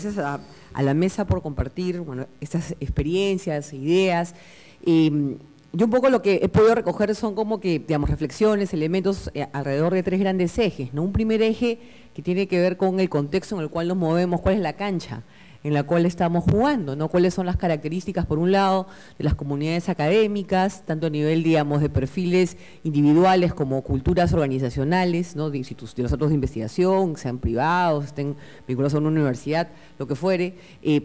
gracias a la mesa por compartir, bueno, estas experiencias, ideas. Yo un poco lo que he podido recoger son como que, digamos, reflexiones, elementos alrededor de tres grandes ejes, ¿no? Un primer eje que tiene que ver con el contexto en el cual nos movemos, cuál es la cancha en la cual estamos jugando, ¿no? Cuáles son las características, por un lado, de las comunidades académicas, tanto a nivel, digamos, de perfiles individuales como culturas organizacionales, ¿no? De los centros de investigación, sean privados, estén vinculados a una universidad, lo que fuere.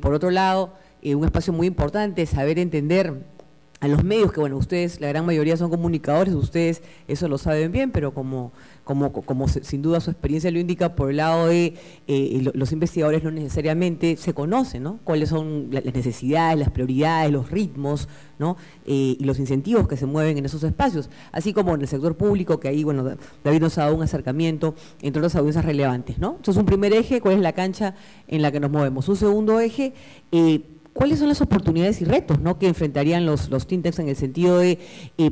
Por otro lado, un espacio muy importante, saber entender a los medios, que bueno, ustedes, la gran mayoría son comunicadores, ustedes eso lo saben bien, pero como sin duda su experiencia lo indica, por el lado de los investigadores no necesariamente se conocen, ¿no? Cuáles son las necesidades, las prioridades, los ritmos, ¿no? Y los incentivos que se mueven en esos espacios, así como en el sector público, que ahí, bueno, David nos ha dado un acercamiento entre otras audiencias relevantes, ¿no? Entonces, un primer eje, ¿cuál es la cancha en la que nos movemos? Un segundo eje, ¿cuáles son las oportunidades y retos, ¿no?, que enfrentarían los think tanks en el sentido de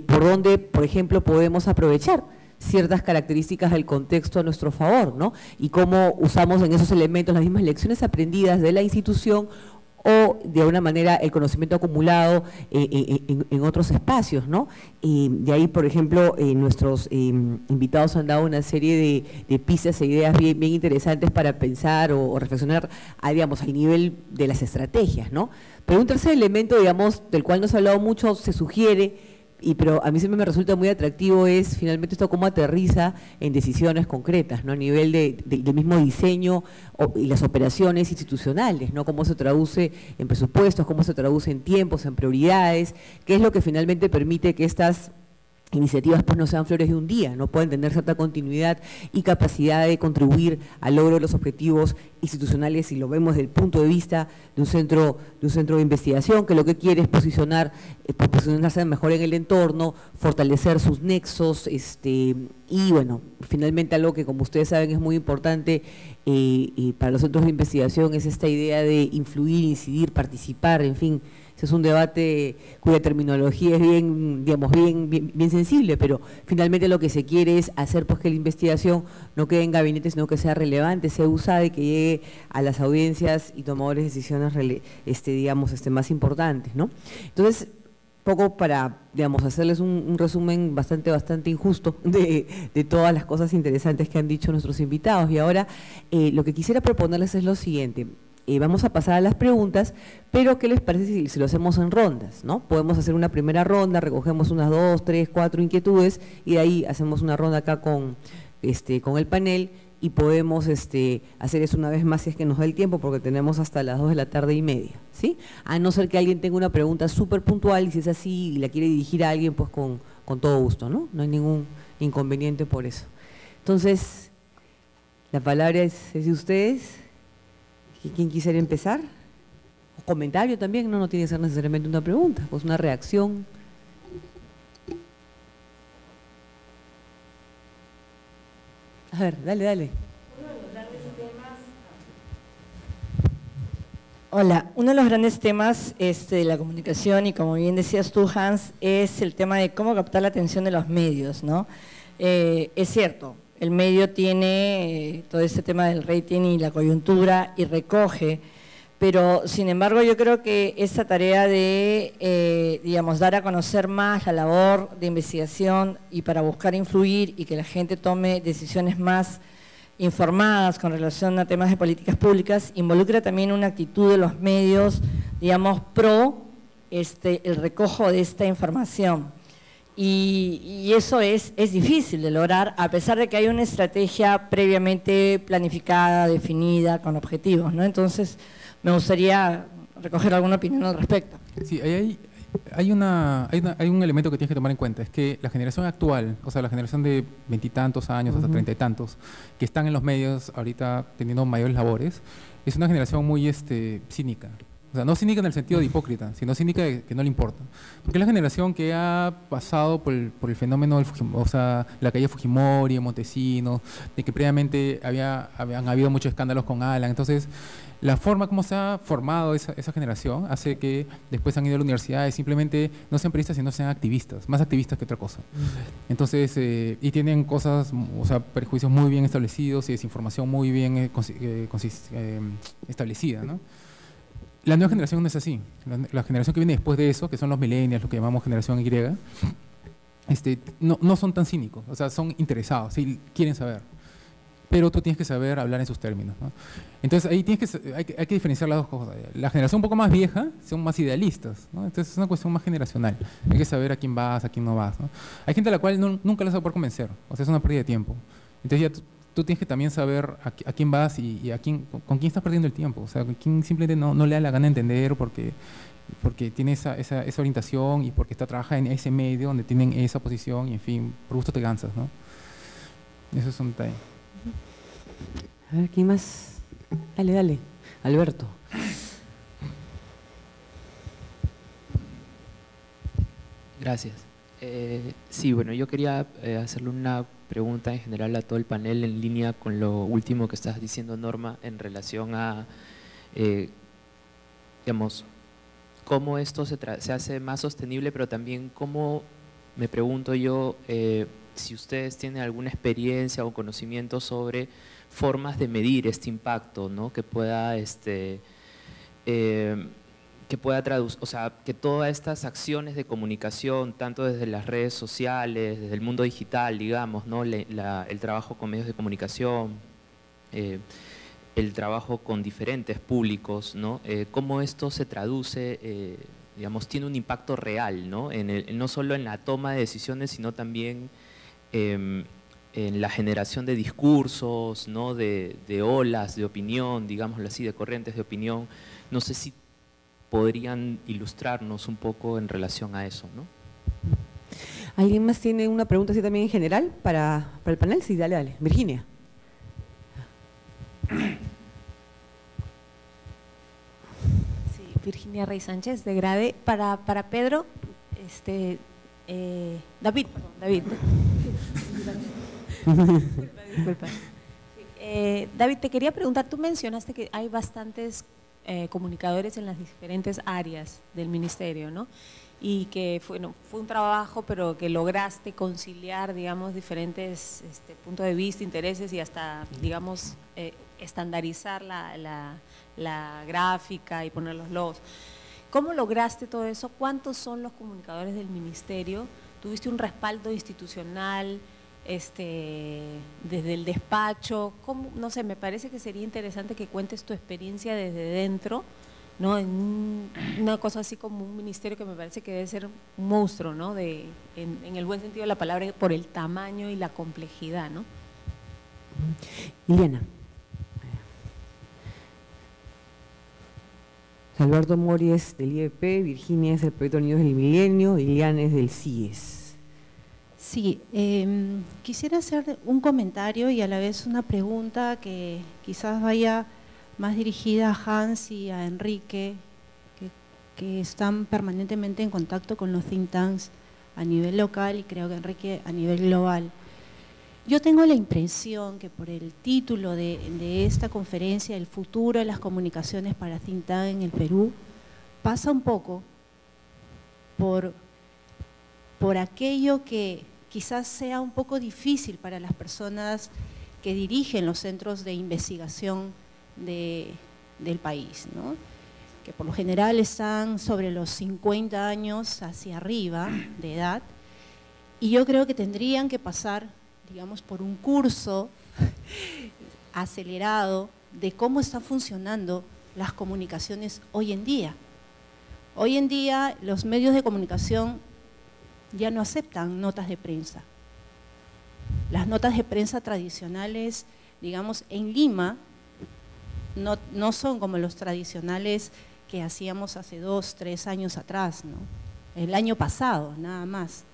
por dónde, por ejemplo, podemos aprovechar ciertas características del contexto a nuestro favor, ¿no? Y cómo usamos en esos elementos las mismas lecciones aprendidas de la institución o de alguna manera el conocimiento acumulado en otros espacios, ¿no? De ahí, por ejemplo, nuestros invitados han dado una serie de pistas e ideas bien interesantes para pensar o reflexionar, digamos, al nivel de las estrategias, ¿no? Pero un tercer elemento, digamos, del cual no se ha hablado mucho, se sugiere, pero a mí siempre me resulta muy atractivo, es finalmente esto cómo aterriza en decisiones concretas, ¿no? A nivel del mismo diseño y las operaciones institucionales, ¿no? Cómo se traduce en presupuestos, cómo se traduce en tiempos, en prioridades, qué es lo que finalmente permite que estas iniciativas pues no sean flores de un día, no pueden tener cierta continuidad y capacidad de contribuir al logro de los objetivos institucionales, y lo vemos desde el punto de vista de un centro de investigación que lo que quiere es posicionarse mejor en el entorno, fortalecer sus nexos, y bueno, finalmente algo que, como ustedes saben, es muy importante para los centros de investigación, es esta idea de influir, incidir, participar, en fin. Ese es un debate cuya terminología es bien, digamos, bien sensible, pero finalmente lo que se quiere es hacer pues que la investigación no quede en gabinete, sino que sea relevante, sea usada y que llegue a las audiencias y tomadores de decisiones, digamos, más importantes, ¿no? Entonces, poco para, digamos, hacerles un resumen bastante injusto de todas las cosas interesantes que han dicho nuestros invitados. Y ahora lo que quisiera proponerles es lo siguiente. Vamos a pasar a las preguntas, pero ¿qué les parece si lo hacemos en rondas, ¿no? Podemos hacer una primera ronda, recogemos unas 2, 3, 4 inquietudes y de ahí hacemos una ronda acá con el panel y podemos hacer eso una vez más si es que nos da el tiempo, porque tenemos hasta las 2:30, ¿sí? A no ser que alguien tenga una pregunta súper puntual, y si es así y la quiere dirigir a alguien, pues con todo gusto, ¿no? No hay ningún inconveniente por eso. Entonces, la palabra es de ustedes. ¿Quién quisiera empezar? ¿O comentario también? No tiene que ser necesariamente una pregunta, pues una reacción. A ver, dale. Hola, uno de los grandes temas de la comunicación, y como bien decías tú, Hans, es el tema de cómo captar la atención de los medios, ¿no? Es cierto, el medio tiene todo este tema del rating y la coyuntura y recoge, pero sin embargo yo creo que esta tarea de, digamos, dar a conocer más la labor de investigación y para buscar influir y que la gente tome decisiones más informadas con relación a temas de políticas públicas, involucra también una actitud de los medios, digamos, pro el recojo de esta información. Y eso es difícil de lograr, a pesar de que hay una estrategia previamente planificada, definida, con objetivos, ¿no? Entonces, me gustaría recoger alguna opinión al respecto. Sí, hay un elemento que tienes que tomar en cuenta, es que la generación actual, o sea, la generación de 20 y tantos años, hasta 30 y tantos, que están en los medios ahorita teniendo mayores labores, es una generación muy cínica, O sea, no cínica en el sentido de hipócrita, sino cínica de que no le importa. Porque es la generación que ha pasado por el fenómeno del o sea, la calle Fujimori, Montesinos, de que previamente habían habido muchos escándalos con Alan. Entonces, la forma como se ha formado esa generación hace que después han ido a la universidad y simplemente no sean periodistas, sino sean activistas, más activistas que otra cosa. Entonces, y tienen cosas, o sea, prejuicios muy bien establecidos y desinformación muy bien establecida, ¿no? La nueva generación no es así. La generación que viene después de eso, que son los millennials, lo que llamamos generación Y, no son tan cínicos, o sea, son interesados, ¿sí? Quieren saber. Pero tú tienes que saber hablar en sus términos, ¿no? Entonces ahí hay que diferenciar las dos cosas. La generación un poco más vieja son más idealistas, ¿no? Entonces es una cuestión más generacional. Hay que saber a quién vas, a quién no vas, ¿no? Hay gente a la cual nunca la vas a poder convencer, o sea, es una pérdida de tiempo. Entonces ya tú tienes que también saber a quién vas y con quién estás perdiendo el tiempo, o sea, con quién simplemente no le da la gana de entender porque tiene esa orientación y porque trabaja en ese medio donde tienen esa posición y, en fin, por gusto te cansas, ¿no? Eso es un detalle. A ver, ¿quién más? Dale, Alberto. Gracias. Sí, bueno, yo quería hacerle una pregunta en general a todo el panel en línea con lo último que estás diciendo, Norma, en relación a, digamos, cómo esto se hace más sostenible, pero también cómo, me pregunto yo, si ustedes tienen alguna experiencia o conocimiento sobre formas de medir este impacto, ¿no? Que pueda traducir, o sea, que todas estas acciones de comunicación, tanto desde las redes sociales, desde el mundo digital, digamos, ¿no? El trabajo con medios de comunicación, el trabajo con diferentes públicos, ¿no? Cómo esto se traduce, digamos, tiene un impacto real, ¿no? No solo en la toma de decisiones, sino también en la generación de discursos, ¿no? de olas de opinión, digámoslo así, de corrientes de opinión. No sé si podrían ilustrarnos un poco en relación a eso, ¿no? ¿Alguien más tiene una pregunta así también en general para el panel? Sí, dale. Virginia. Sí, Virginia Rey Sánchez, de Grade. Para Pedro, David. Disculpa. David, te quería preguntar, tú mencionaste que hay bastantes comunicadores en las diferentes áreas del ministerio, ¿no? Y que fue un trabajo, pero que lograste conciliar, digamos, diferentes puntos de vista, intereses y hasta, digamos, estandarizar la gráfica y poner los logos. ¿Cómo lograste todo eso? ¿Cuántos son los comunicadores del ministerio? ¿Tuviste un respaldo institucional desde el despacho? ¿Cómo? No sé, me parece que sería interesante que cuentes tu experiencia desde dentro, ¿no? En una cosa así como un ministerio que me parece que debe ser un monstruo, ¿no? En el buen sentido de la palabra, por el tamaño y la complejidad, ¿no? Liliana. Alberto Mori es del IEP, Virginia es del Proyecto Unidos del Milenio, Liliana es del CIES. Sí, quisiera hacer un comentario y a la vez una pregunta que quizás vaya más dirigida a Hans y a Enrique, que están permanentemente en contacto con los think tanks a nivel local y creo que Enrique a nivel global. Yo tengo la impresión que por el título de esta conferencia, el futuro de las comunicaciones para think tank en el Perú, pasa un poco por aquello que quizás sea un poco difícil para las personas que dirigen los centros de investigación del país, ¿no? Que por lo general están sobre los 50 años hacia arriba de edad, y yo creo que tendrían que pasar, digamos, por un curso acelerado de cómo están funcionando las comunicaciones hoy en día. Hoy en día los medios de comunicación ya no aceptan notas de prensa. Las notas de prensa tradicionales, digamos, en Lima, no son como los tradicionales que hacíamos hace 2, 3 años atrás, ¿no? El año pasado, nada más.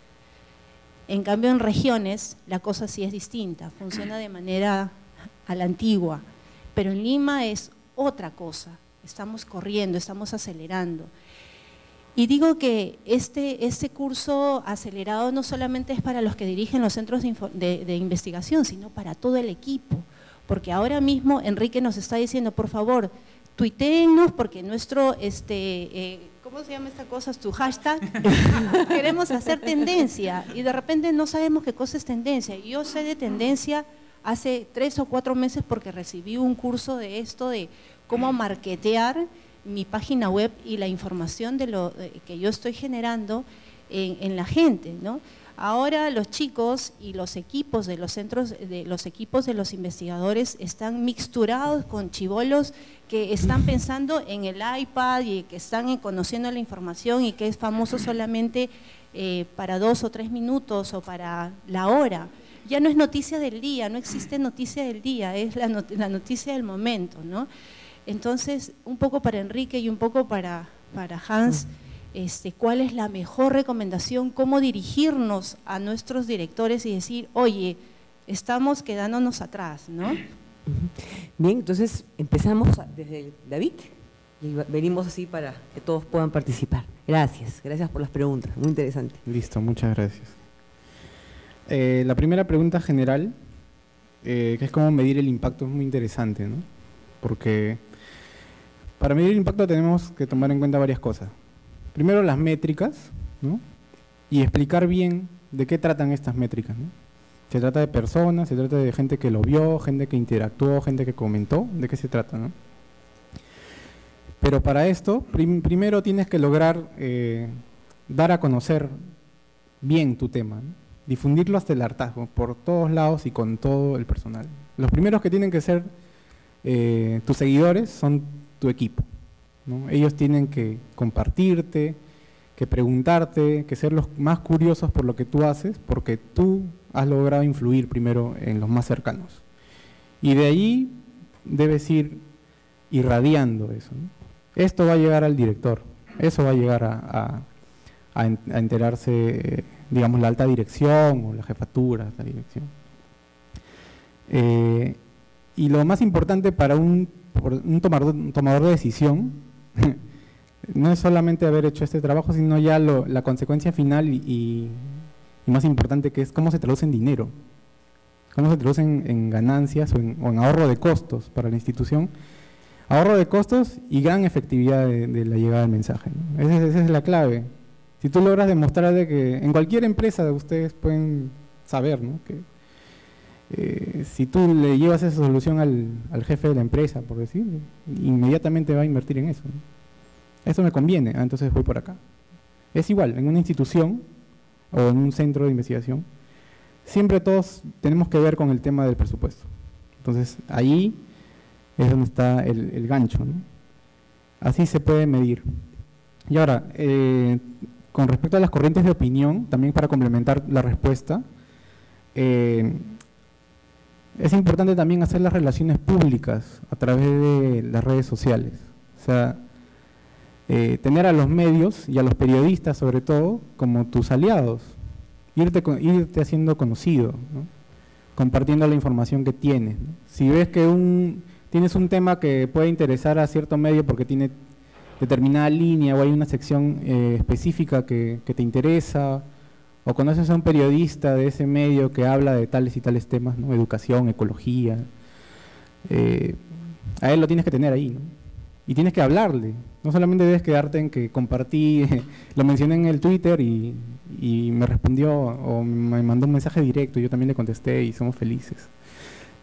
En cambio, en regiones la cosa sí es distinta, funciona de manera a la antigua, pero en Lima es otra cosa. estamos corriendo, estamos acelerando. Y digo que este curso acelerado no solamente es para los que dirigen los centros de investigación, sino para todo el equipo, porque ahora mismo Enrique nos está diciendo, por favor, tuiteennos porque nuestro, ¿cómo se llama esta cosa? Tu hashtag, queremos hacer tendencia y de repente no sabemos qué cosa es tendencia. Yo sé de tendencia hace 3 o 4 meses porque recibí un curso de esto, de cómo marketear mi página web y la información de lo que yo estoy generando en la gente, ¿no? Ahora los chicos y los equipos de los centros, los equipos de los investigadores están mixturados con chibolos que están pensando en el iPad y que están conociendo la información y que es famoso solamente para 2 o 3 minutos o para la hora. Ya no es noticia del día, no existe noticia del día, es la noticia del momento, ¿no? Entonces, un poco para Enrique y un poco para Hans, ¿cuál es la mejor recomendación? ¿Cómo dirigirnos a nuestros directores y decir, oye, estamos quedándonos atrás, ¿no? Bien, entonces empezamos desde David y venimos así para que todos puedan participar. Gracias por las preguntas, muy interesante. Listo, muchas gracias. La primera pregunta general, que es cómo medir el impacto, es muy interesante, ¿no? Porque para medir el impacto tenemos que tomar en cuenta varias cosas. Primero las métricas, ¿no? Y explicar bien de qué tratan estas métricas, ¿no? Se trata de personas, se trata de gente que lo vio, gente que interactuó, gente que comentó, ¿de qué se trata, no? Pero para esto, primero tienes que lograr dar a conocer bien tu tema, ¿no? Difundirlo hasta el hartazgo, por todos lados y con todo el personal. Los primeros que tienen que ser tus seguidores son tu equipo, ¿no? Ellos tienen que compartirte, que preguntarte, que ser los más curiosos por lo que tú haces, porque tú has logrado influir primero en los más cercanos. Y de ahí debes ir irradiando eso, ¿no? Esto va a llegar al director, eso va a llegar a enterarse, digamos, la alta dirección o la jefatura de la dirección. Y lo más importante para un tomador de decisión no es solamente haber hecho este trabajo, sino ya la consecuencia final y más importante, que es cómo se traduce en dinero, cómo se traduce en ganancias o en ahorro de costos para la institución, ahorro de costos y gran efectividad de la llegada del mensaje, ¿no? Esa es la clave. Si tú logras demostrar de que en cualquier empresa ustedes pueden saber, ¿no? Que si tú le llevas esa solución al jefe de la empresa, por decir, inmediatamente va a invertir en eso, ¿no? Eso me conviene, entonces voy por acá. Es igual, en una institución o en un centro de investigación, siempre todos tenemos que ver con el tema del presupuesto. Entonces, ahí es donde está el gancho, ¿no? Así se puede medir. Y ahora, con respecto a las corrientes de opinión, también para complementar la respuesta, es importante también hacer las relaciones públicas a través de las redes sociales. O sea, tener a los medios y a los periodistas, sobre todo, como tus aliados, irte haciendo conocido, ¿no? Compartiendo la información que tienes, ¿no? Si ves que tienes un tema que puede interesar a cierto medio porque tiene determinada línea o hay una sección específica que te interesa, o conoces a un periodista de ese medio que habla de tales y tales temas, ¿no? Educación, ecología, a él lo tienes que tener ahí, ¿no? Y tienes que hablarle, no solamente debes quedarte en que compartí, lo mencioné en el Twitter y me respondió o me mandó un mensaje directo y yo también le contesté y somos felices.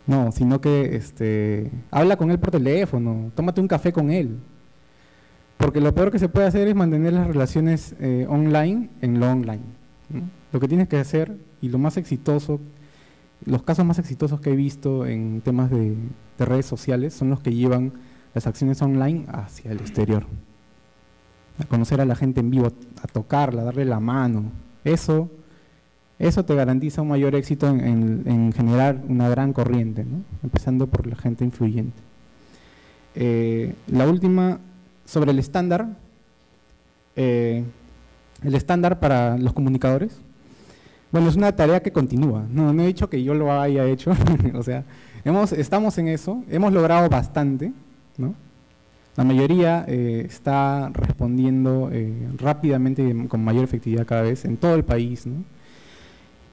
No, sino que habla con él por teléfono, tómate un café con él. Porque lo peor que se puede hacer es mantener las relaciones online en lo online, ¿no? Lo que tienes que hacer, y lo más exitoso, los casos más exitosos que he visto en temas de redes sociales son los que llevan las acciones online hacia el exterior. A conocer a la gente en vivo, a tocarla, a darle la mano. Eso te garantiza un mayor éxito en generar una gran corriente, ¿no? Empezando por la gente influyente. La última, sobre el estándar. El estándar para los comunicadores. Bueno, es una tarea que continúa. No he dicho que yo lo haya hecho. O sea, estamos en eso. Hemos logrado bastante, ¿no? La mayoría está respondiendo rápidamente y con mayor efectividad cada vez en todo el país, ¿no?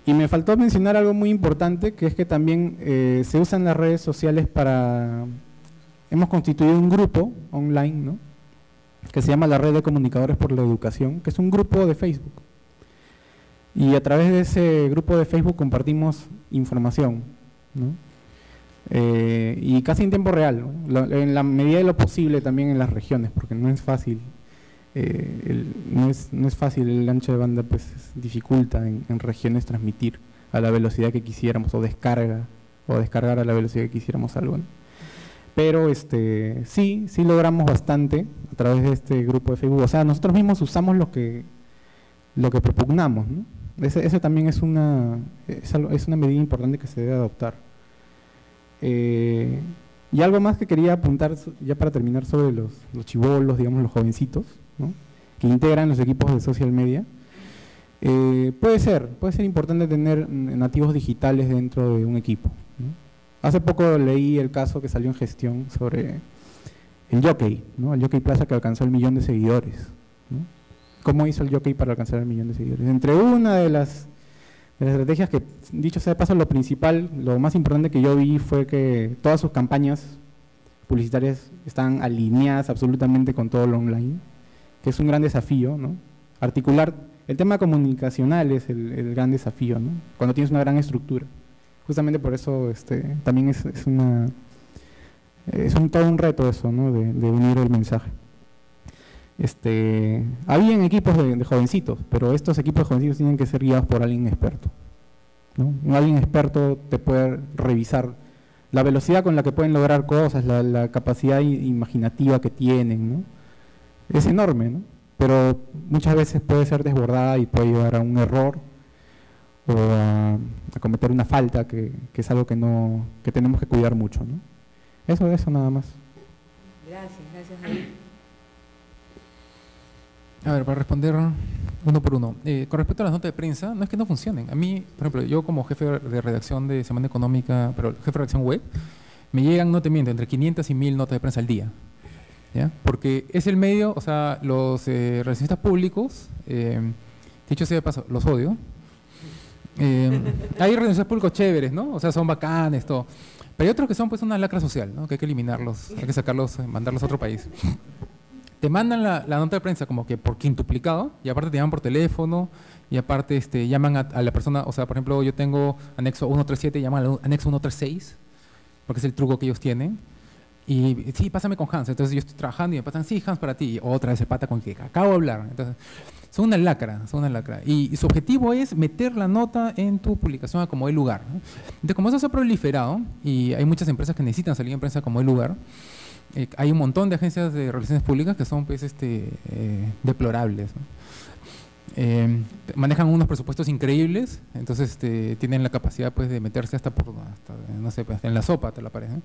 Y me faltó mencionar algo muy importante, que es que también se usan las redes sociales para... Hemos constituido un grupo online, ¿no?, que se llama la Red de Comunicadores por la Educación, que es un grupo de Facebook. Y a través de ese grupo de Facebook compartimos información, ¿no? Y casi en tiempo real, ¿no? En la medida de lo posible también en las regiones, porque no es fácil, no es fácil, el ancho de banda pues dificulta en regiones transmitir a la velocidad que quisiéramos, o descargar a la velocidad que quisiéramos algo, ¿no? Pero sí logramos bastante a través de este grupo de Facebook. O sea, nosotros mismos usamos lo que propugnamos, ¿no? Eso también es una medida importante que se debe adoptar. Y algo más que quería apuntar, ya para terminar, sobre los chibolos, digamos, los jovencitos, ¿no?, que integran los equipos de social media. Puede ser importante tener nativos digitales dentro de un equipo, ¿no? Hace poco leí el caso que salió en Gestión sobre el Jockey, ¿no?, el Jockey Plaza, que alcanzó el 1.000.000 de seguidores, ¿no? ¿Cómo hizo el Jockey para alcanzar el 1.000.000 de seguidores? Entre una de las estrategias que, dicho sea de paso, lo principal, lo más importante que yo vi fue que todas sus campañas publicitarias están alineadas absolutamente con todo lo online, que es un gran desafío, ¿no? Articular el tema comunicacional es el gran desafío, ¿no?, cuando tienes una gran estructura. Justamente por eso también es todo un reto eso, ¿no?, de unir el mensaje. Habían equipos de jovencitos, pero estos equipos de jovencitos tienen que ser guiados por alguien experto, ¿no? Alguien experto te puede revisar la velocidad con la que pueden lograr cosas, la capacidad imaginativa que tienen, ¿no? Es enorme, ¿no?, pero muchas veces puede ser desbordada y puede llevar a un error o a cometer una falta, que es algo que tenemos que cuidar mucho, ¿no? Eso nada más. Gracias, David. A ver, para responder uno por uno. Con respecto a las notas de prensa, no es que no funcionen. A mí, por ejemplo, yo como jefe de redacción de Semana Económica, pero jefe de redacción web, me llegan, no te miento, entre 500 y 1.000 notas de prensa al día, ¿ya? Porque es el medio, o sea, los relacionistas públicos, dicho sea de paso, los odio. Hay relacionistas públicos chéveres, ¿no? O sea, son bacanes, todo. Pero hay otros que son pues una lacra social, ¿no?, que hay que eliminarlos, hay que sacarlos, mandarlos a otro país. Te mandan la nota de prensa como que por quintuplicado, y aparte te llaman por teléfono, y aparte llaman a la persona, o sea, por ejemplo, yo tengo anexo 137, llaman al anexo 136, porque es el truco que ellos tienen. Y sí, pásame con Hans. Entonces yo estoy trabajando y me pasan, sí, Hans para ti. Y otra vez el pata con que acabo de hablar. Entonces, son una lacra, son una lacra. Y su objetivo es meter la nota en tu publicación a como el lugar, ¿no? Entonces, como eso se ha proliferado, y hay muchas empresas que necesitan salir en prensa como el lugar, hay un montón de agencias de relaciones públicas que son pues, deplorables, ¿no? Manejan unos presupuestos increíbles, entonces tienen la capacidad pues de meterse hasta no sé, pues, en la sopa, te la parece, ¿no?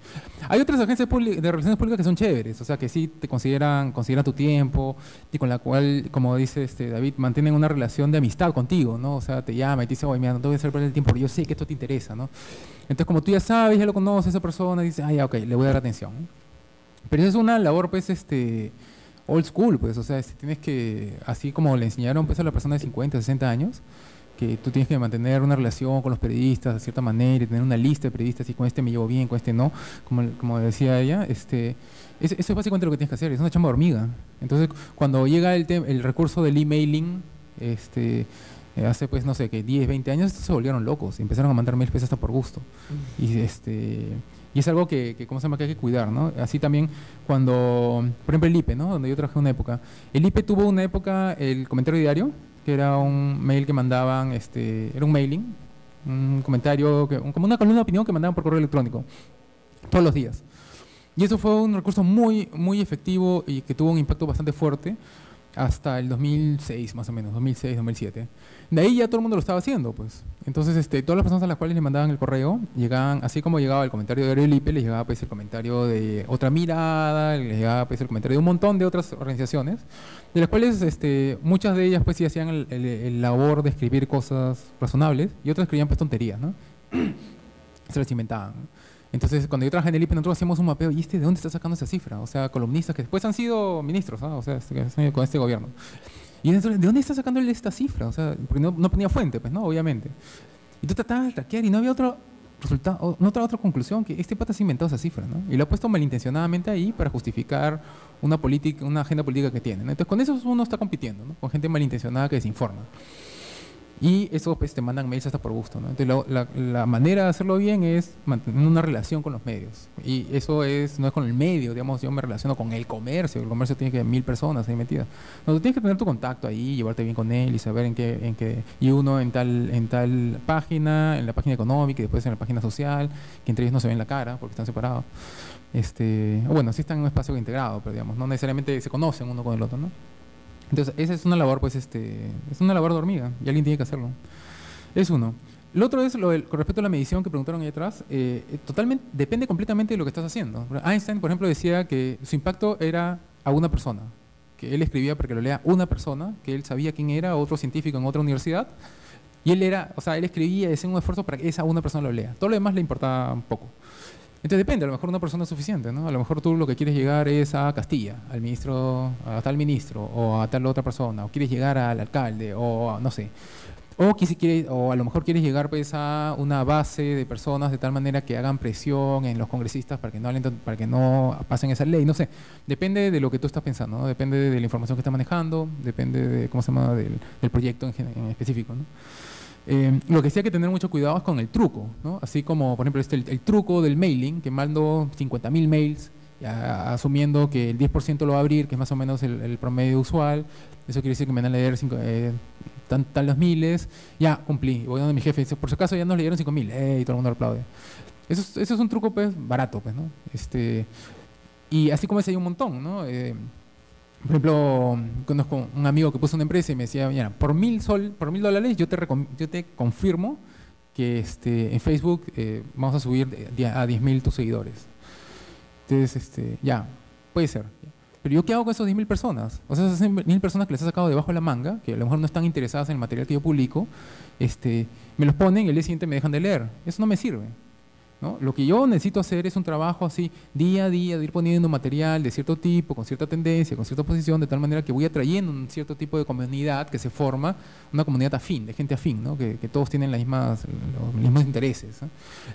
Hay otras agencias de relaciones públicas que son chéveres, o sea que sí te consideran tu tiempo, y con la cual, como dice David, mantienen una relación de amistad contigo, ¿no? O sea, te llama y te dice, oye, mira, no te voy a hacer perder el tiempo porque yo sé que esto te interesa, ¿no? Entonces, como tú ya sabes, ya lo conoces a esa persona, dices, ah, ya, ok, le voy a dar atención, ¿no? Pero eso es una labor, pues, old school, pues, o sea, tienes que, así como le enseñaron pues a la persona de 50, 60 años, que tú tienes que mantener una relación con los periodistas de cierta manera y tener una lista de periodistas y con este me llevo bien, con este no, como decía ella, eso es básicamente lo que tienes que hacer, es una chamba de hormiga. Entonces, cuando llega el recurso del emailing, hace pues no sé, que 10, 20 años, se volvieron locos y empezaron a mandar mails pues hasta por gusto. Y es algo que ¿cómo se llama?, que hay que cuidar, ¿no? Así también cuando, por ejemplo, el IPE, ¿no?, donde yo trabajé una época. El IPE tuvo una época el comentario diario, que era un mail que mandaban, era un mailing, un comentario, como una columna de opinión que mandaban por correo electrónico, todos los días. Y eso fue un recurso muy, muy efectivo y que tuvo un impacto bastante fuerte hasta el 2006, más o menos, 2006, 2007. De ahí ya todo el mundo lo estaba haciendo, pues. Entonces, todas las personas a las cuales le mandaban el correo, llegaban, así como llegaba el comentario de Ariel Lipe, les llegaba pues el comentario de Otra Mirada, les llegaba pues el comentario de un montón de otras organizaciones, de las cuales muchas de ellas pues sí hacían el labor de escribir cosas razonables y otras escribían pues tonterías, ¿no? Se las inventaban, ¿no? Entonces, cuando yo trabajé en el IPE, nosotros hacíamos un mapeo, ¿y de dónde está sacando esa cifra? O sea, columnistas que después han sido ministros, ¿no? O sea, con este gobierno. Y entonces, ¿de dónde está sacando él esta cifra? O sea, porque no ponía fuente, pues, ¿no? Obviamente. Y tú tratabas de hackear y no había otro resultado, no otra conclusión, que este pata se ha inventado esa cifra, ¿no? Y lo ha puesto malintencionadamente ahí para justificar una agenda política que tiene, ¿no? Entonces, con eso uno está compitiendo, ¿no? Con gente malintencionada que desinforma. Y eso pues te mandan mails hasta por gusto, ¿no? Entonces la manera de hacerlo bien es mantener una relación con los medios. Y eso no es con el medio, digamos, yo me relaciono con el comercio tiene que 1000 personas ahí metidas. No, tú tienes que tener tu contacto ahí, llevarte bien con él y saber en qué y uno en tal página, en la página económica y después en la página social, que entre ellos no se ven la cara porque están separados. Bueno, sí están en un espacio integrado, pero digamos, no necesariamente se conocen uno con el otro, ¿no? Entonces, esa es una labor, pues, es una labor de hormiga y alguien tiene que hacerlo. Es uno. Lo otro es con respecto a la medición que preguntaron ahí atrás, depende completamente de lo que estás haciendo. Einstein, por ejemplo, decía que su impacto era a una persona, que él escribía para que lo lea una persona, que él sabía quién era, otro científico en otra universidad, y él escribía y hacía un esfuerzo para que esa una persona lo lea. Todo lo demás le importaba un poco. Entonces depende, a lo mejor una persona es suficiente, ¿no? A lo mejor tú lo que quieres llegar es a Castilla, a tal ministro, o a tal otra persona, o quieres llegar al alcalde, o no sé. O a lo mejor quieres llegar pues a una base de personas de tal manera que hagan presión en los congresistas para que no pasen esa ley, no sé. Depende de lo que tú estás pensando, ¿no? Depende de la información que estás manejando, depende de, ¿cómo se llama?, del proyecto en específico, ¿no? Lo que sí hay que tener mucho cuidado es con el truco, ¿no? Así como, por ejemplo, el truco del mailing, que mando 50.000 mails, asumiendo que el 10% lo va a abrir, que es más o menos el promedio usual. Eso quiere decir que me van a leer tantos miles. Ya, cumplí. Voy donde mi jefe y dice, por si acaso ya nos leyeron 5.000. Y todo el mundo lo aplaude. Eso es un truco, pues, barato, pues, ¿no? Y así como ese hay un montón, ¿no? Por ejemplo, conozco un amigo que puso una empresa y me decía, mira, por $1.000 yo te confirmo que en Facebook vamos a subir a 10.000 tus seguidores. Entonces, ya, puede ser. Pero ¿yo qué hago con esos 10.000 personas? O sea, esas 1.000 personas que les he sacado debajo de la manga, que a lo mejor no están interesadas en el material que yo publico, me los ponen y el día siguiente me dejan de leer. Eso no me sirve, ¿no? Lo que yo necesito hacer es un trabajo así, día a día, de ir poniendo material de cierto tipo, con cierta tendencia, con cierta posición, de tal manera que voy atrayendo un cierto tipo de comunidad que se forma, una comunidad afín, de gente afín, ¿no? Que todos tienen los mismos intereses, ¿no?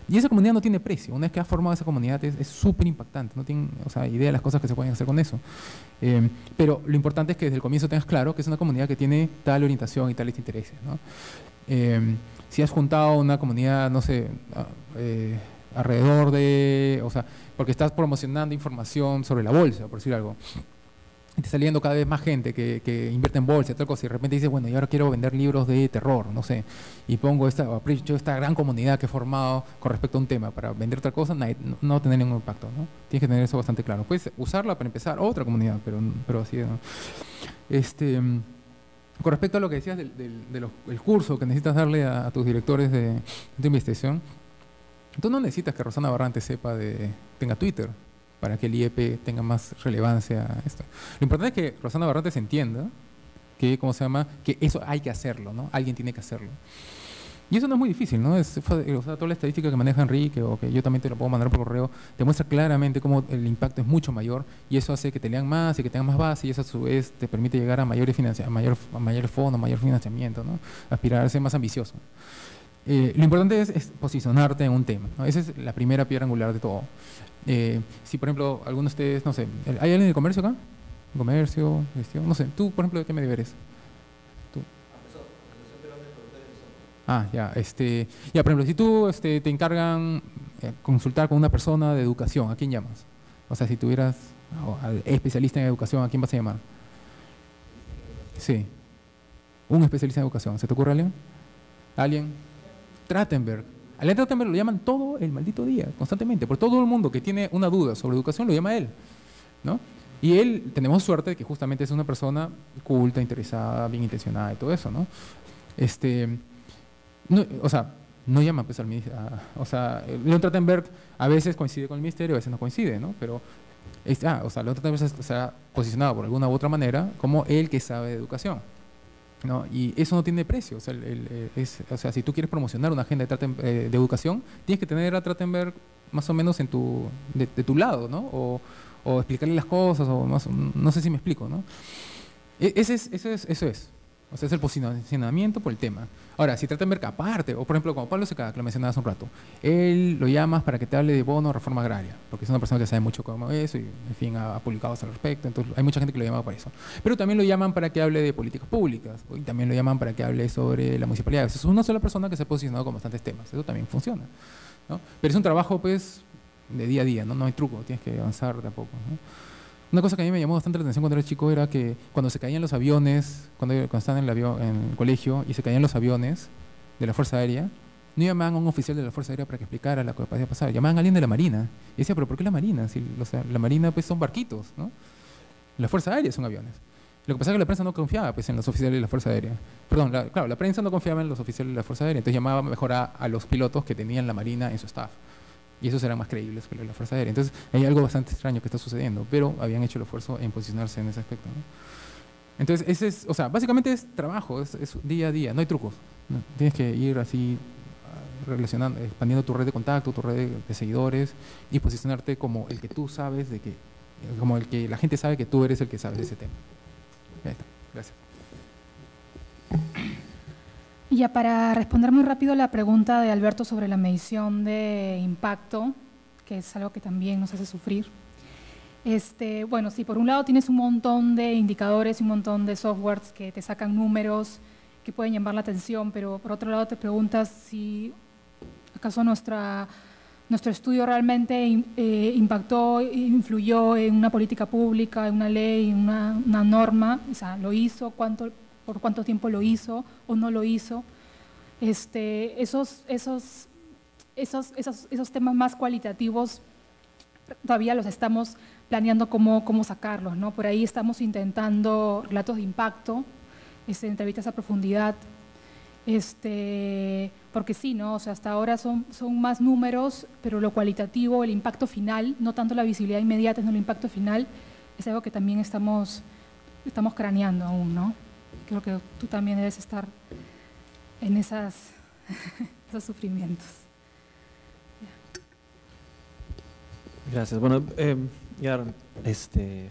Y esa comunidad no tiene precio. Una vez que has formado esa comunidad es súper impactante, no tienen, idea de las cosas que se pueden hacer con eso. Pero lo importante es que desde el comienzo tengas claro que es una comunidad que tiene tal orientación y tales intereses, ¿no? Si has juntado una comunidad, no sé, alrededor porque estás promocionando información sobre la bolsa, por decir algo, y te está saliendo cada vez más gente que invierte en bolsa y tal cosa, y de repente dices, bueno, y ahora quiero vender libros de terror, no sé, y aprovecho esta gran comunidad que he formado con respecto a un tema para vender otra cosa, no va a tener ningún impacto, ¿no? Tienes que tener eso bastante claro. Puedes usarla para empezar otra comunidad, pero así, ¿no? Con respecto a lo que decías del curso que necesitas darle a tus directores de investigación, tú no necesitas que Rosana Barrante tenga Twitter para que el IEP tenga más relevancia a esto. Lo importante es que Rosana Barrante se entienda que eso hay que hacerlo, ¿no? Alguien tiene que hacerlo. Y eso no es muy difícil, ¿no? Toda la estadística que maneja Enrique, o que yo también te lo puedo mandar por correo, te muestra claramente cómo el impacto es mucho mayor, y eso hace que te lean más y que tengan más base, y eso a su vez te permite llegar a mayores fondos, mayor financiamiento, ¿no? Aspirar a ser más ambicioso. Lo importante es posicionarte en un tema, ¿no? Esa es la primera piedra angular de todo. Si, por ejemplo, alguno de ustedes, no sé, ¿hay alguien de comercio acá? Comercio, gestión, no sé. Tú, por ejemplo, ¿de qué medio eres? ¿Tú? Ya, ya, por ejemplo, si tú te encargan consultar con una persona de educación, ¿a quién llamas? O sea, si tuvieras al especialista en educación, ¿a quién vas a llamar? Sí, un especialista en educación. ¿Se te ocurre alguien? ¿Alguien? Trachtenberg. A Alan Trachtenberg lo llaman todo el maldito día, constantemente, por todo el mundo que tiene una duda sobre educación lo llama a él, ¿no? Y él, tenemos suerte de que justamente es una persona culta, interesada, bien intencionada y todo eso, ¿no? No llama pues al ministerio, Leon Trachtenberg a veces coincide con el ministerio, a veces no coincide, ¿no? Pero Leon Trachtenberg se ha posicionado por alguna u otra manera como el que sabe de educación. ¿no? Y eso no tiene precio. O sea, si tú quieres promocionar una agenda de educación, tienes que tener a Trachtenberg más o menos de tu lado, ¿no? O explicarle las cosas, no sé si me explico, ¿no? Eso es. O sea, es el posicionamiento por el tema. Ahora, si Trachtenberg aparte, o por ejemplo, como Pablo Seca, que lo mencionaba hace un rato, él lo llamas para que te hable de bono o reforma agraria, porque es una persona que sabe mucho cómo eso y, en fin, ha publicado al respecto. Entonces, hay mucha gente que lo llama para eso. Pero también lo llaman para que hable de políticas públicas, y también lo llaman para que hable sobre la municipalidad. Es una sola persona que se ha posicionado con bastantes temas. Eso también funciona, ¿no? Pero es un trabajo, pues, de día a día, ¿no? No hay truco, tienes que avanzar de a poco, ¿no? Una cosa que a mí me llamó bastante la atención cuando era chico era que cuando se caían los aviones, cuando estaban en el colegio y se caían los aviones de la Fuerza Aérea, no llamaban a un oficial de la Fuerza Aérea para que explicara lo que podía pasar, llamaban a alguien de la Marina. Y decía, ¿pero por qué la Marina? Si, o sea, la Marina pues son barquitos, ¿no? La Fuerza Aérea son aviones. Lo que pasa es que la prensa no confiaba pues, en los oficiales de la Fuerza Aérea. Perdón, claro, la prensa no confiaba en los oficiales de la Fuerza Aérea, entonces llamaba mejor a los pilotos que tenían la Marina en su staff. Y esos eran más creíbles que la Fuerza Aérea. Entonces, hay algo bastante extraño que está sucediendo, pero habían hecho el esfuerzo en posicionarse en ese aspecto, ¿no? Entonces, o sea, básicamente es trabajo, es día a día, no hay trucos, ¿no? Tienes que ir así relacionando, expandiendo tu red de contacto, tu red de seguidores y posicionarte como el que tú sabes como el que la gente sabe que tú eres el que sabe de ese tema. Ya está, gracias. Y ya para responder muy rápido la pregunta de Alberto sobre la medición de impacto, que es algo que también nos hace sufrir. Bueno, sí, por un lado tienes un montón de indicadores y un montón de softwares que te sacan números que pueden llamar la atención, pero por otro lado te preguntas si acaso nuestro estudio realmente impactó, influyó en una política pública, en una ley, en una norma, o sea, lo hizo, por cuánto tiempo lo hizo o no lo hizo. Esos temas más cualitativos todavía los estamos planeando cómo sacarlos, ¿no? Por ahí estamos intentando relatos de impacto, entrevistas a profundidad, porque sí, ¿no? O sea, hasta ahora son más números, pero lo cualitativo, el impacto final, no tanto la visibilidad inmediata, sino el impacto final, es algo que también estamos craneando aún, ¿no? Creo que tú también debes estar en esos sufrimientos. Gracias. Bueno, ya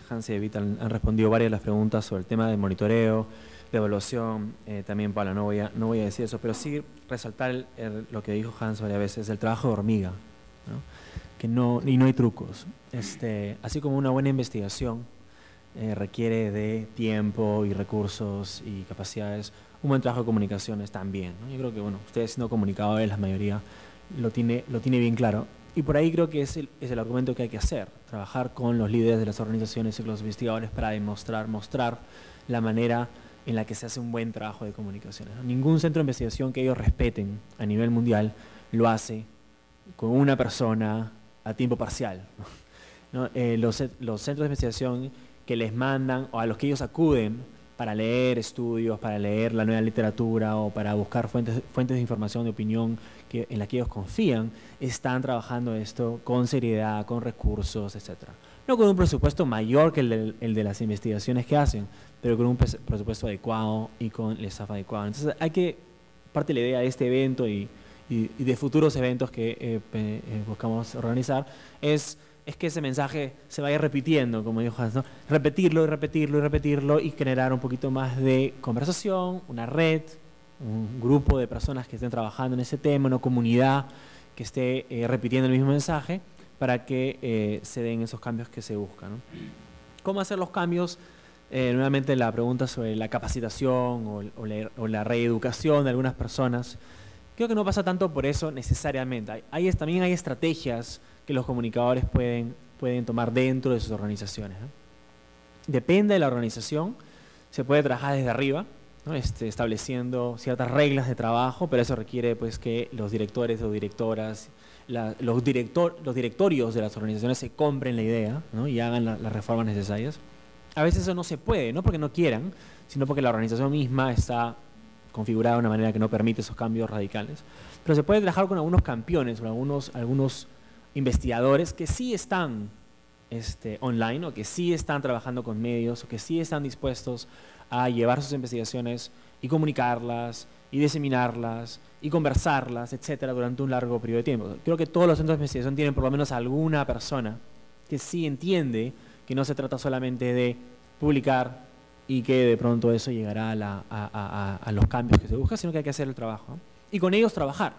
Hans y Evita han respondido varias de las preguntas sobre el tema del monitoreo, de evaluación. También, Paula, no voy a decir eso, pero sí resaltar lo que dijo Hans varias veces, el trabajo de hormiga, ¿no? Y no hay trucos. Así como una buena investigación requiere de tiempo y recursos y capacidades, un buen trabajo de comunicaciones también, ¿no? Yo creo que, bueno, ustedes siendo comunicadores, la mayoría lo tiene bien claro. Y por ahí creo que es el argumento que hay que hacer, trabajar con los líderes de las organizaciones y los investigadores para mostrar la manera en la que se hace un buen trabajo de comunicaciones, ¿no? Ningún centro de investigación que ellos respeten a nivel mundial lo hace con una persona a tiempo parcial, ¿no? Los centros de investigación que les mandan o a los que ellos acuden para leer estudios, para leer la nueva literatura o para buscar fuentes de información, de opinión en la que ellos confían, están trabajando esto con seriedad, con recursos, etc. No con un presupuesto mayor que el de las investigaciones que hacen, pero con un presupuesto adecuado y con el staff adecuado. Entonces parte de la idea de este evento y de futuros eventos que buscamos organizar es que ese mensaje se vaya repitiendo, como dijo Hans, ¿no? Repetirlo y repetirlo y repetirlo y generar un poquito más de conversación, una red, un grupo de personas que estén trabajando en ese tema, una comunidad que esté repitiendo el mismo mensaje para que se den esos cambios que se buscan, ¿no? ¿Cómo hacer los cambios? Nuevamente la pregunta sobre la capacitación o la reeducación de algunas personas. Creo que no pasa tanto por eso necesariamente. También hay estrategias que los comunicadores pueden tomar dentro de sus organizaciones, ¿no? Depende de la organización, se puede trabajar desde arriba, ¿no? Estableciendo ciertas reglas de trabajo, pero eso requiere pues que los directores o directoras, los directorios de las organizaciones se compren la idea, ¿no? Y hagan las reformas necesarias. A veces eso no se puede, no porque no quieran, sino porque la organización misma está configurada de una manera que no permite esos cambios radicales. Pero se puede trabajar con algunos campeones o algunos investigadores que sí están online o que sí están trabajando con medios o que sí están dispuestos a llevar sus investigaciones y comunicarlas, y diseminarlas, y conversarlas, etcétera, durante un largo periodo de tiempo. Creo que todos los centros de investigación tienen por lo menos alguna persona que sí entiende que no se trata solamente de publicar y que de pronto eso llegará a los cambios que se buscan, sino que hay que hacer el trabajo, ¿no? Y con ellos trabajar.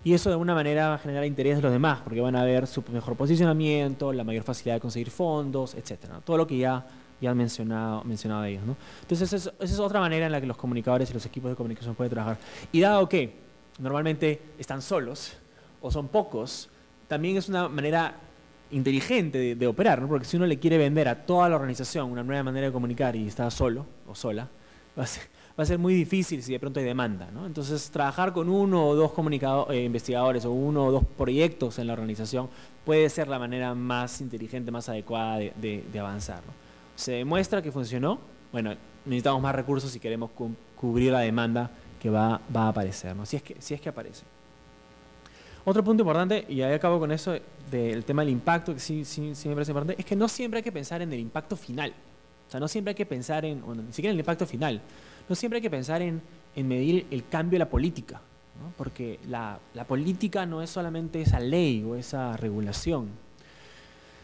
Y eso de alguna manera va a generar interés de los demás, porque van a ver su mejor posicionamiento, la mayor facilidad de conseguir fondos, etcétera, ¿no? Todo lo que ya han mencionado ellos, ¿no? Entonces, esa es otra manera en la que los comunicadores y los equipos de comunicación pueden trabajar. Y dado que normalmente están solos o son pocos, también es una manera inteligente de operar, ¿no? Porque si uno le quiere vender a toda la organización una nueva manera de comunicar y está solo o sola, va a ser muy difícil si de pronto hay demanda, ¿no? Entonces, trabajar con uno o dos investigadores o uno o dos proyectos en la organización puede ser la manera más inteligente, más adecuada de avanzar, ¿no? Se demuestra que funcionó, bueno, necesitamos más recursos si queremos cubrir la demanda que va a aparecer, ¿no? Si es que aparece. Otro punto importante, y ahí acabo con eso del tema del impacto, que sí me parece importante, es que no siempre hay que pensar en el impacto final. O sea, no siempre hay que pensar bueno, ni siquiera en el impacto final. No siempre hay que pensar en medir el cambio de la política, ¿no? Porque la política no es solamente esa ley o esa regulación.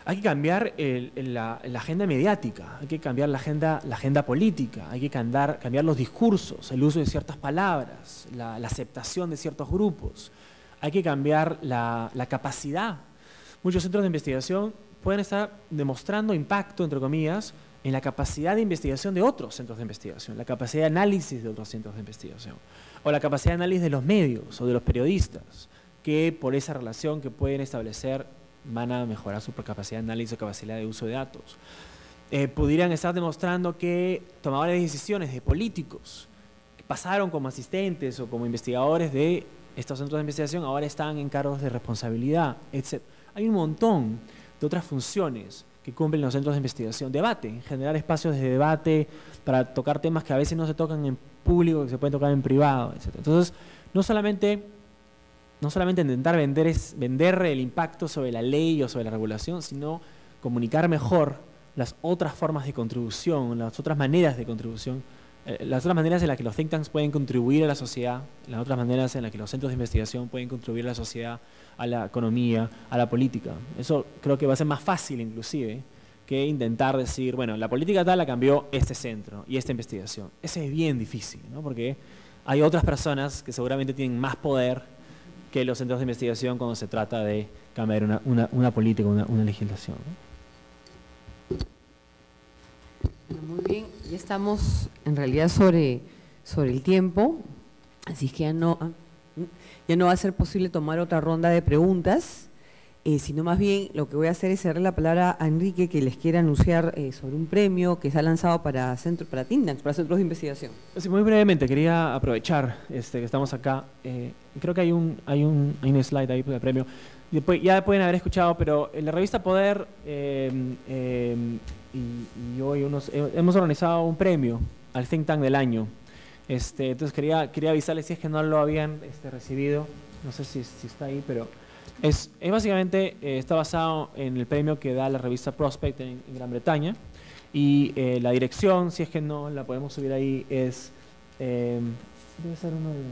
Hay que cambiar la agenda mediática, hay que cambiar la agenda política, hay que cambiar los discursos, el uso de ciertas palabras, la aceptación de ciertos grupos. Hay que cambiar la capacidad. Muchos centros de investigación pueden estar demostrando impacto, entre comillas, en la capacidad de investigación de otros centros de investigación, la capacidad de análisis de otros centros de investigación, o la capacidad de análisis de los medios o de los periodistas, que por esa relación que pueden establecer van a mejorar su capacidad de análisis o capacidad de uso de datos. Pudieran estar demostrando que tomadores de decisiones, de políticos, que pasaron como asistentes o como investigadores de estos centros de investigación, ahora están en cargos de responsabilidad, etc. Hay un montón de otras funciones que cumplen los centros de investigación. Debate, generar espacios de debate para tocar temas que a veces no se tocan en público, que se pueden tocar en privado, etc. Entonces, no solamente intentar vender el impacto sobre la ley o sobre la regulación, sino comunicar mejor las otras formas de contribución, las otras maneras de contribución, las otras maneras en las que los think tanks pueden contribuir a la sociedad, las otras maneras en las que los centros de investigación pueden contribuir a la sociedad, a la economía, a la política. Eso creo que va a ser más fácil inclusive que intentar decir, bueno, la política tal la cambió este centro y esta investigación. Ese es bien difícil, ¿no? Porque hay otras personas que seguramente tienen más poder que los centros de investigación cuando se trata de cambiar una política, una legislación, ¿no? Muy bien, ya estamos en realidad sobre el tiempo, así que ya no va a ser posible tomar otra ronda de preguntas, sino más bien lo que voy a hacer es darle la palabra a Enrique, que les quiere anunciar sobre un premio que se ha lanzado para think tanks, para centros de investigación. Sí, muy brevemente, quería aprovechar que estamos acá. Creo que hay un slide ahí de premio. Ya pueden haber escuchado, pero en la revista Poder y hoy hemos organizado un premio al think tank del año. Entonces quería avisarles si es que no lo habían recibido, no sé si está ahí, pero es básicamente está basado en el premio que da la revista Prospect en Gran Bretaña, y la dirección, si es que no la podemos subir ahí, es debe ser uno de los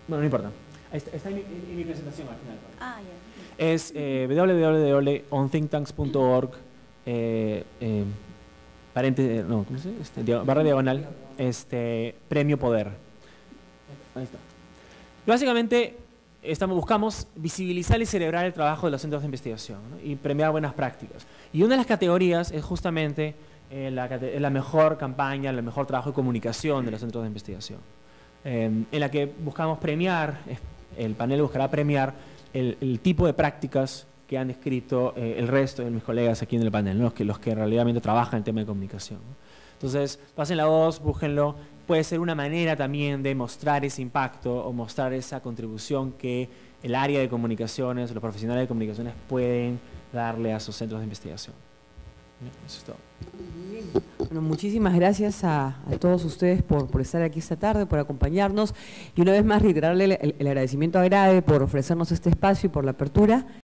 bueno, no importa, está en mi presentación al final. Ah, ya. Es www.onthinktanks.org barra diagonal premio Poder. Ahí está. Básicamente buscamos visibilizar y celebrar el trabajo de los centros de investigación, ¿no? Y premiar buenas prácticas. Y una de las categorías es justamente la mejor campaña, el mejor trabajo de comunicación de los centros de investigación, en la que buscamos premiar, el panel buscará premiar el tipo de prácticas que han descrito el resto de mis colegas aquí en el panel, ¿no? los que realmente trabajan el tema de comunicación, ¿no? Entonces, pasen la voz, búsquenlo. Puede ser una manera también de mostrar ese impacto o mostrar esa contribución que el área de comunicaciones, los profesionales de comunicaciones pueden darle a sus centros de investigación. Eso es todo. Bueno, muchísimas gracias a todos ustedes por estar aquí esta tarde, por acompañarnos, y una vez más reiterarle el agradecimiento a Grade por ofrecernos este espacio y por la apertura.